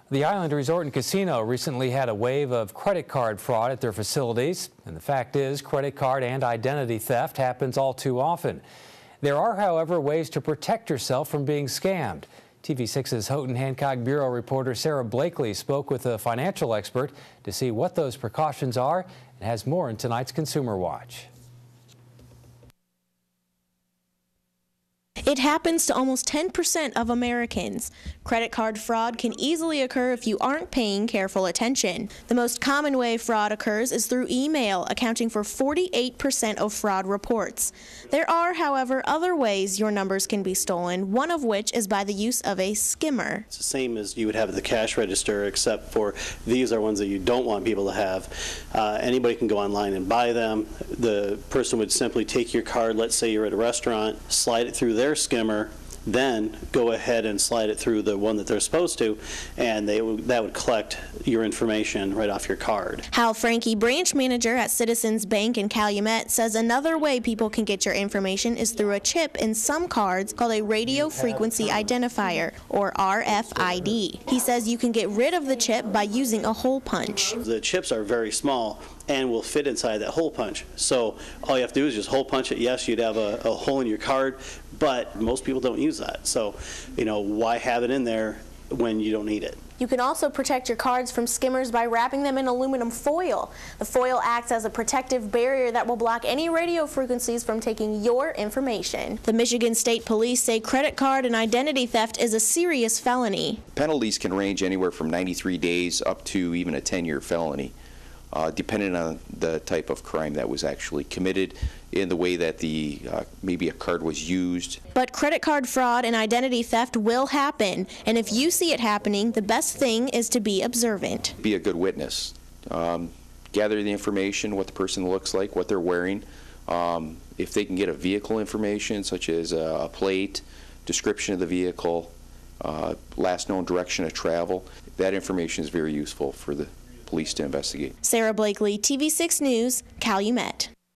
The Island Resort and Casino recently had a wave of credit card fraud at their facilities, and the fact is credit card and identity theft happens all too often. There are, however, ways to protect yourself from being scammed. TV6's Houghton Hancock Bureau reporter Sarah Blakely spoke with a financial expert to see what those precautions are and has more in tonight's Consumer Watch. It happens to almost 10% of Americans. Credit card fraud can easily occur if you aren't paying careful attention. The most common way fraud occurs is through email, accounting for 48% of fraud reports. There are, however, other ways your numbers can be stolen, one of which is by the use of a skimmer. It's the same as you would have at the cash register, except for these are ones that you don't want people to have. Anybody can go online and buy them. The person would simply take your card, let's say you're at a restaurant, slide it through their skimmer, then go ahead and slide it through the one that they're supposed to, and that would collect your information right off your card. Hal Frankie, branch manager at Citizens Bank in Calumet, says another way people can get your information is through a chip in some cards called a radio frequency identifier, or RFID. He says you can get rid of the chip by using a hole punch. The chips are very small and will fit inside that hole punch. So all you have to do is just hole punch it. Yes, you'd have a hole in your card, but most people don't use that. So, why have it in there when you don't need it? You can also protect your cards from skimmers by wrapping them in aluminum foil. The foil acts as a protective barrier that will block any radio frequencies from taking your information. The Michigan State Police say credit card and identity theft is a serious felony. Penalties can range anywhere from 93 days up to even a 10-year felony. Depending on the type of crime that was actually committed, in the way that maybe a card was used. But credit card fraud and identity theft will happen, and if you see it happening, the best thing is to be observant. Be a good witness. Gather the information, what the person looks like, what they're wearing. If they can get a vehicle information, such as a plate, description of the vehicle, last known direction of travel, that information is very useful for the police to investigate. Sarah Blakely, TV6 News, Calumet.